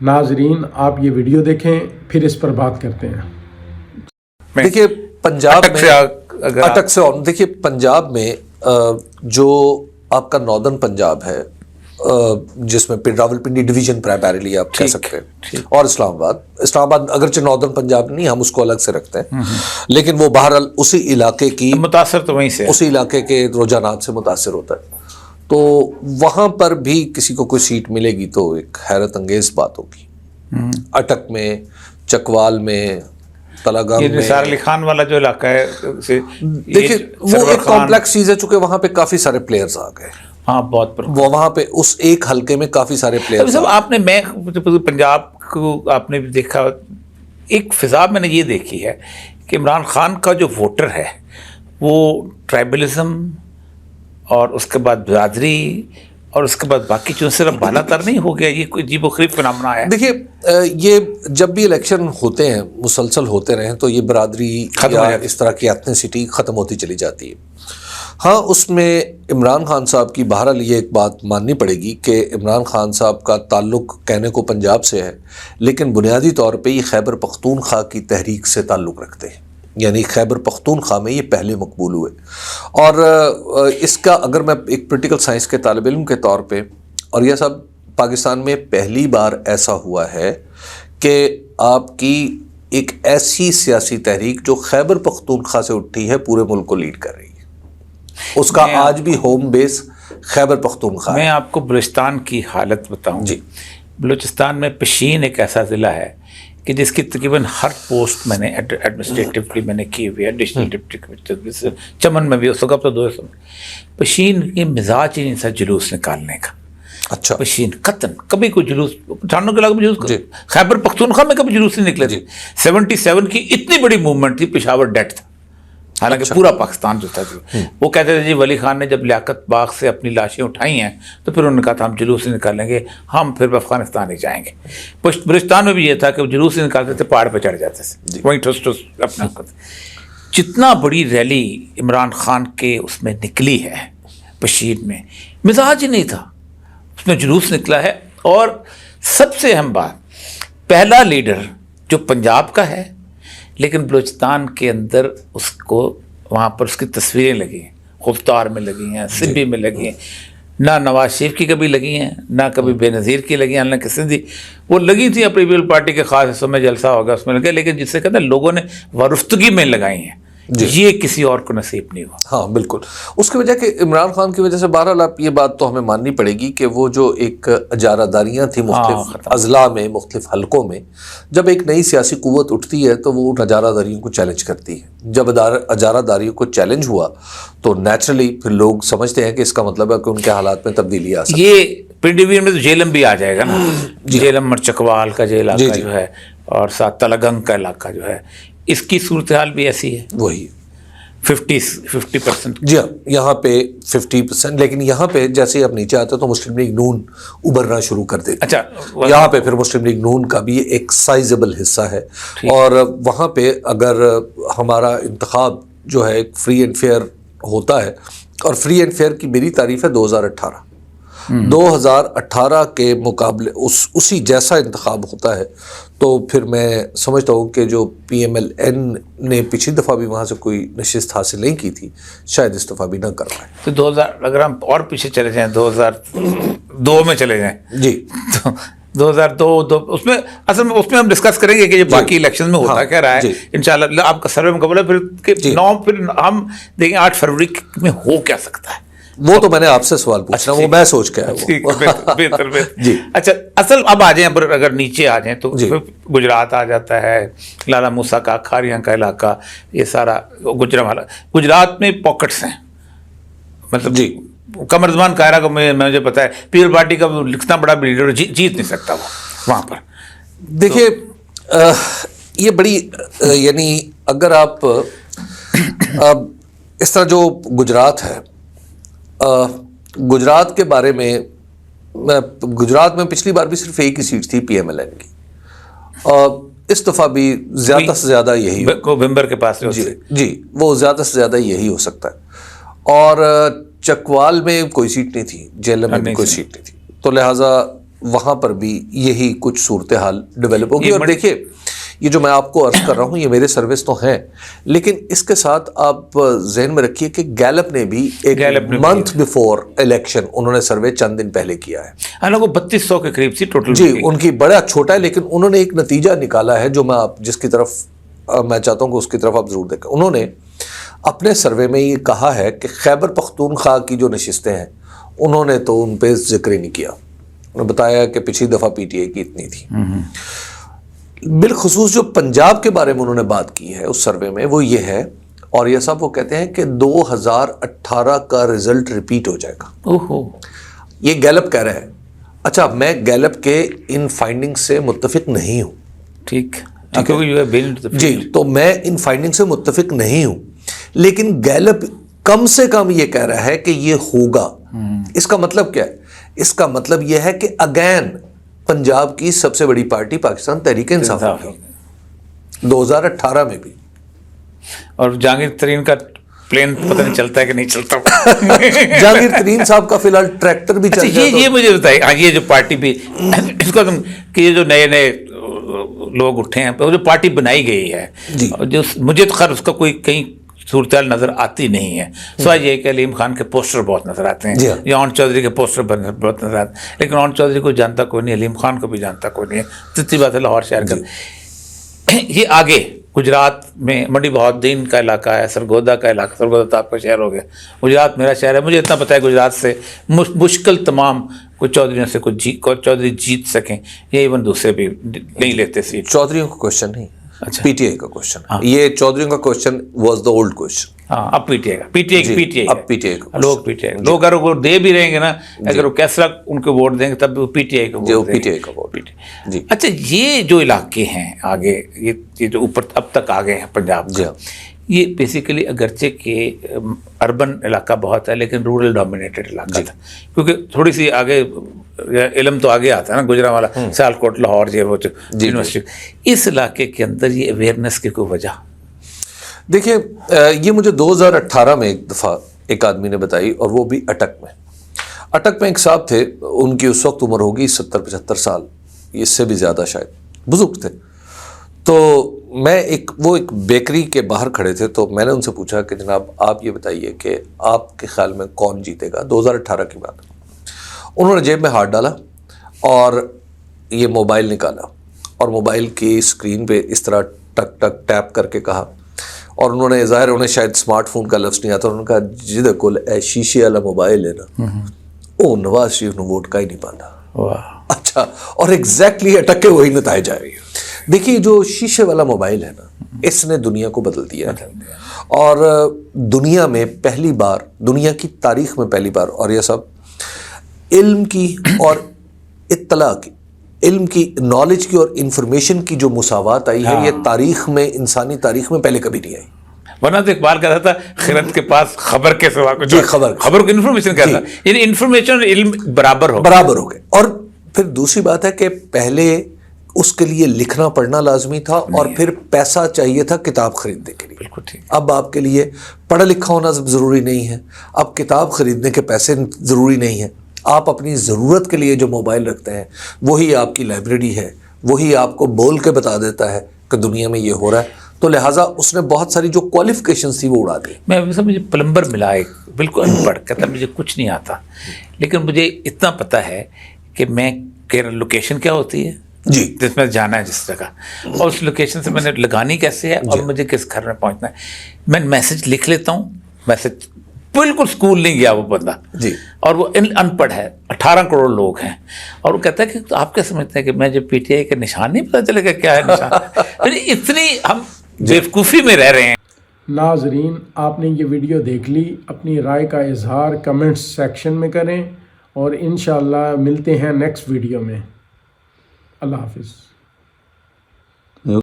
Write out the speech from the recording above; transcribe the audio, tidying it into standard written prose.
ناظرین آپ یہ ویڈیو دیکھیں پھر اس پر بات کرتے ہیں۔ دیکھیے پنجاب میں اٹک سے دیکھیے پنجاب میں جو آپ کا ناردرن پنجاب ہے جس میں راولپنڈی ڈویژن پرائمریلی آپ کہہ سکتے ہیں، اور اسلام آباد اگرچہ ناردرن پنجاب نہیں، ہم اس کو الگ سے رکھتے ہیں، لیکن وہ بہرحال اسی علاقے کی متاثر تو وہیں سے، اسی علاقے کے رجحانات سے متاثر ہوتا ہے، تو وہاں پر بھی کسی کو کوئی سیٹ ملے گی تو ایک حیرت انگیز بات ہوگی۔ اٹک میں، چکوال میں، تلاگنگ میں، نثار علی خان والا جو علاقہ ہے، دیکھیے وہ ایک کمپلیکس چیز ہے، چونکہ وہاں پہ کافی سارے پلیئرز آ گئے، ہاں بہت وہ وہاں پہ اس ایک حلقے میں کافی سارے پلیئرز۔ آپ نے، میں پنجاب کو آپ نے بھی دیکھا، ایک فضا میں نے یہ دیکھی ہے کہ عمران خان کا جو ووٹر ہے وہ ٹرائبلزم اور اس کے بعد برادری اور اس کے بعد باقی چیزوں سے بالا تر نہیں ہو گیا، یہ کوئی عجیب و غریب فنامنا ہے۔ دیکھیے یہ جب بھی الیکشن ہوتے ہیں مسلسل ہوتے رہیں تو یہ برادری یا اس طرح کی ایتھنیسٹی ختم ہوتی چلی جاتی ہے۔ ہاں اس میں عمران خان صاحب کی بہرحال یہ ایک بات ماننی پڑے گی کہ عمران خان صاحب کا تعلق کہنے کو پنجاب سے ہے، لیکن بنیادی طور پہ یہ خیبر پختونخوا کی تحریک سے تعلق رکھتے ہیں، یعنی خیبر پختونخوا میں یہ پہلے مقبول ہوئے۔ اور اس کا اگر میں ایک پولیٹیکل سائنس کے طالب علم کے طور پہ، اور یہ سب پاکستان میں پہلی بار ایسا ہوا ہے کہ آپ کی ایک ایسی سیاسی تحریک جو خیبر پختونخوا سے اٹھی ہے پورے ملک کو لیڈ کر رہی ہے، اس کا آج بھی ہوم بیس خیبر پختونخوا ہے۔ میں آپ کو بلوچستان کی حالت بتاؤں جی، بلوچستان میں پشین ایک ایسا ضلع ہے کہ جس کی تقریباً ہر پوسٹ میں نے ایڈمنسٹریٹولی میں نے کی ہوئی ہے، ایڈیشنل ڈپٹی چمن میں بھی، اس وقت تو دو پشین کے مزاج ہی نہیں تھا جلوس نکالنے کا۔ اچھا، پشین قطن کبھی کوئی جلوس ٹھانوں کے علاقے میں جلوس، خیبر پختونخوا میں کبھی جلوس نہیں نکلے تھے۔ 77 کی اتنی بڑی موومنٹ تھی، پشاور ڈیٹ تھا، حالانکہ پورا پاکستان جو تھا وہ کہتے تھے جی ولی خان نے جب لیاقت باغ سے اپنی لاشیں اٹھائی ہیں تو پھر انہوں نے کہا تھا ہم جلوس نہیں نکالیں گے، ہم پھر افغانستان ہی جائیں گے۔ بلوچستان میں بھی یہ تھا کہ وہ جلوس نہیں نکالتے تھے، پہاڑ پہ چڑھ جاتے تھے، وہیں ٹھس ٹھس اپنا جتنا بڑی ریلی عمران خان کے اس میں نکلی ہے پشین میں، مزاج ہی نہیں تھا، اس میں جلوس نکلا ہے۔ اور سب سے اہم بات، پہلا لیڈر جو پنجاب کا ہے لیکن بلوچستان کے اندر اس کو وہاں پر اس کی تصویریں لگی ہیں، خفتار میں لگی ہیں، سندھی میں لگی ہیں، نہ نواز شریف کی کبھی لگی ہیں، نہ کبھی بے نظیر کی لگی ہیں، حالانکہ سندھی وہ لگی تھی اپنی پیپل پارٹی کے خاص حصوں میں، جلسہ ہوگا اس میں لگے، لیکن جس سے کہتے ہیں لوگوں نے وارفتگی میں لگائی ہیں، یہ کسی اور کو نصیب نہیں ہوا۔ ہاں بالکل، اس کی وجہ کہ عمران خان کی وجہ سے بہرحال آپ یہ بات تو ہمیں ماننی پڑے گی کہ وہ جو ایک اجارہ داریاں تھیں مختلف اضلاع میں، مختلف حلقوں میں، جب ایک نئی سیاسی قوت اٹھتی ہے تو وہ ان اجارہ داریوں کو چیلنج کرتی ہے۔ جب اجارہ داریوں کو چیلنج ہوا تو نیچرلی پھر لوگ سمجھتے ہیں کہ اس کا مطلب ہے کہ ان کے حالات میں تبدیلی آ سکتی ہے۔ یہ پنڈ ڈویژن میں تو جیلم بھی آ جائے گا نا، جیلم اور چکوال کا جو علاقہ جو ہے اور ساتھ تلگنگ کا علاقہ جو ہے، اس کی صورتحال بھی ایسی ہے، وہی 50%۔ جی ہاں، یہاں پہ 50%، لیکن یہاں پہ جیسے ہی آپ نیچے آتے تو مسلم لیگ نون ابھرنا شروع کر دیتی۔ اچھا، یہاں پہ پھر مسلم لیگ نون کا بھی ایک سائزبل حصہ ہے، اور وہاں پہ اگر ہمارا انتخاب جو ہے ایک فری اینڈ فیئر ہوتا ہے، اور فری اینڈ فیئر کی میری تعریف ہے 2018 کے مقابلے اسی جیسا انتخاب ہوتا ہے، تو پھر میں سمجھتا ہوں کہ جو پی ایم ایل این نے پچھلی دفعہ بھی وہاں سے کوئی نشست حاصل نہیں کی تھی، شاید اس دفعہ بھی نہ کر پائے۔ تو 2000 اگر ہم اور پیچھے چلے جائیں، 2002 میں چلے جائیں، جی 2002 اس میں اصل میں اس میں ہم ڈسکس کریں گے کہ یہ باقی الیکشن میں ہوتا کیا رہا ہے انشاءاللہ۔ آپ کا سروے مکمل ہے، پھر 9 پھر ہم دیکھیں 8 فروری میں ہو کیا سکتا ہے، وہ تو میں نے آپ سے سوال پوچھنا، وہ میں سوچ کے آیا۔ بہتر جی اچھا، اصل اب آ جائیں، اگر نیچے آ جائیں تو گجرات آ جاتا ہے، لالا موسیٰ کا کھاریاں کا علاقہ، یہ سارا گجرات گجرات میں پاکٹس ہیں، مطلب جی قمر زمان کائرہ کو مجھے پتا ہے پیپل پارٹی کا لکھنا بڑا لیڈر جیت نہیں سکتا وہ وہاں پر۔ دیکھیے یہ بڑی یعنی اگر آپ اس طرح جو گجرات ہے، گجرات کے بارے میں گجرات میں پچھلی بار بھی صرف ایک ہی سیٹ تھی پی ایم ایل این کی، اس دفعہ بھی زیادہ سے زیادہ یہی ومبر کے پاس جی وہ زیادہ سے زیادہ یہی ہو سکتا ہے۔ اور چکوال میں کوئی سیٹ نہیں تھی، جیلم میں بھی کوئی سیٹ نہیں تھی، تو لہٰذا وہاں پر بھی یہی کچھ صورتحال ڈیولپ ہوگی. اور دیکھیے یہ جو میں آپ کو عرض کر رہا ہوں یہ میرے سروس تو ہیں, لیکن اس کے ساتھ آپ ذہن میں رکھیے کہ گیلپ نے بھی ایک منتھ بیفور الیکشن انہوں نے سروے چند دن پہلے کیا ہے. حالانکہ 3200 کے قریب سی ٹوٹل. جی ان کی بڑا چھوٹا ہے, لیکن انہوں نے ایک نتیجہ نکالا ہے جو میں آپ جس کی طرف میں چاہتا ہوں کہ اس کی طرف آپ ضرور دیکھیں. انہوں نے اپنے سروے میں یہ کہا ہے کہ خیبر پختونخوا کی جو نشستیں ہیں انہوں نے تو ان پہ ذکر ہی نہیں کیا. انہوں نے بتایا کہ پچھلی دفعہ پی ٹی اے کی اتنی تھی. بالخصوص جو پنجاب کے بارے میں انہوں نے بات کی ہے اس سروے میں وہ یہ ہے, اور یہ صاحب وہ کہتے ہیں کہ 2018 کا رزلٹ ریپیٹ ہو جائے گا. یہ گیلپ کہہ رہا ہے. اچھا میں گیلپ کے ان فائنڈنگ سے متفق نہیں ہوں. ٹھیک جی, تو میں ان فائنڈنگ سے متفق نہیں ہوں, لیکن گیلپ کم سے کم یہ کہہ رہا ہے کہ یہ ہوگا. اس کا مطلب کیا ہے؟ اس کا مطلب یہ ہے کہ اگین پنجاب کی سب سے بڑی پارٹی پاکستان تحریک انصاف ہوگی 2018 میں بھی. اور جہانگیر ترین کا پلین پتہ نہیں چلتا ہے کہ نہیں چلتا. جہانگیر ترین صاحب کا فی الحال ٹریکٹر بھی چل رہا ہے. یہ مجھے بتائیے, یہ جو پارٹی بھی اس کو کہ یہ جو نئے نئے لوگ اٹھے ہیں جو پارٹی بنائی گئی ہے, جو مجھے تو خیر اس کا کوئی کہیں صورتحال نظر آتی نہیں ہے. سوائے یہ کہ علیم خان کے پوسٹر بہت نظر آتے ہیں, یا اون چودھری کے پوسٹر بہت نظر آتے ہیں, لیکن اون چودھری کو جانتا کوئی نہیں, علیم خان کو بھی جانتا کوئی نہیں ہے. سچی بات ہے لاہور شہر کا یہ آگے گجرات میں منڈی بہادین کا علاقہ ہے, سرگودا کا علاقہ, سرگودا تو آپ کا شہر ہو گیا, گجرات میرا شہر ہے. مجھے اتنا پتہ ہے گجرات سے مشکل تمام کوئی چودھریوں سے کوئی چودھری جیت سکیں, یہ ایون دوسرے بھی نہیں لیتے سیٹ. چودھریوں کا کوشچن نہیں, پی ٹی آئی کا کوشچن. یہ چودھریوں کا question was the old question. اب پی ٹی آئی کا پی ٹی آئی اب پی ٹی آئی لوگ پی ٹی آئی لوگ اگر وہ دے بھی رہیں گے نا, اگر وہ کیسا ان کو ووٹ دیں گے تب وہ پی ٹی آئی کا ووٹ دیں گے. اچھا یہ جو علاقے ہیں آگے, یہ جو اوپر اب تک آگے ہیں پنجاب کا, یہ بیسیکلی اگرچہ کہ اربن علاقہ بہت ہے لیکن رورل ڈومینیٹڈ علاقہ تھا, کیونکہ تھوڑی سی آگے علم تو آگے آتا ہے نا, گجرانوالہ, سیالکوٹ, لاہور, یہ وہ یونیورسٹی. اس علاقے کے اندر یہ اویئرنیس کی کوئی وجہ؟ دیکھیے یہ مجھے 2018 میں ایک دفعہ ایک آدمی نے بتائی, اور وہ بھی اٹک میں. اٹک میں ایک صاحب تھے, ان کی اس وقت عمر ہوگی 70-75 سال, اس سے بھی زیادہ شاید, بزرگ تھے. تو میں وہ ایک بیکری کے باہر کھڑے تھے, تو میں نے ان سے پوچھا کہ جناب آپ یہ بتائیے کہ آپ کے خیال میں کون جیتے گا 2018 کی بات. انہوں نے جیب میں ہاتھ ڈالا اور یہ موبائل نکالا, اور موبائل کی اسکرین پہ اس طرح ٹک ٹک ٹیپ کر کے کہا, اور انہوں نے ظاہر انہیں شاید اسمارٹ فون کا لفظ نہیں آتا, انہوں نے کہا جدے کول اے شیشے والا موبائل ہے نا وہ نواز شریف نے ووٹ کا ہی نہیں پانا. اچھا, اور ایگزیکٹلی اٹک کے وہی نتائج آئے. دیکھیے جو شیشے والا موبائل ہے نا, اس نے دنیا کو بدل دیا ہے, اور دنیا میں پہلی بار, دنیا کی تاریخ میں پہلی بار, اور یہ سب علم کی اور اطلاع کی, علم کی, نالج کی اور انفارمیشن کی جو مساوات آئی ہے, یہ تاریخ میں, انسانی تاریخ میں پہلے کبھی نہیں آئی. ورنہ تو اقبال کہتا تھا خرد کے پاس خبر کے سوا کچھ, خبر کو انفارمیشن کہتا, یعنی انفارمیشن اور علم برابر ہو گئے. اور پھر دوسری بات ہے کہ پہلے اس کے لیے لکھنا پڑھنا لازمی تھا, اور پھر پیسہ چاہیے تھا کتاب خریدنے کے لیے. بالکل ٹھیک. اب آپ کے لیے پڑھا لکھا ہونا ضروری نہیں ہے, اب کتاب خریدنے کے پیسے ضروری نہیں ہیں. آپ اپنی ضرورت کے لیے جو موبائل رکھتے ہیں وہی آپ کی لائبریری ہے, وہی آپ کو بول کے بتا دیتا ہے کہ دنیا میں یہ ہو رہا ہے. تو لہٰذا اس نے بہت ساری جو کوالیفیکیشنز تھی وہ اڑا دی. مجھے پلمبر ملا ایک, بالکل ان پڑھ, کہتا مجھے کچھ نہیں آتا, لیکن مجھے اتنا پتہ ہے کہ میں لوکیشن کیا ہوتی ہے جی, جس میں جانا ہے جس جگہ, اور اس لوکیشن سے میں نے لگانی کیسے ہے, اور مجھے کس گھر میں پہنچنا ہے. میں میسج لکھ لیتا ہوں, میسج بالکل اسکول نہیں گیا وہ بندہ جی, اور وہ ان پڑھ ہے, 18 کروڑ لوگ ہیں, اور وہ کہتا ہے کہ آپ کیا سمجھتے ہیں کہ میں جب پی ٹی آئی کا نشان نہیں پتہ چلے گا کیا ہے نشان. اتنی ہم بیوقوفی میں رہ رہے ہیں. ناظرین آپ نے یہ ویڈیو دیکھ لی, اپنی رائے کا اظہار کمنٹس سیکشن میں کریں, اور انشاءاللہ ملتے ہیں نیکسٹ ویڈیو میں. اللہ حافظ.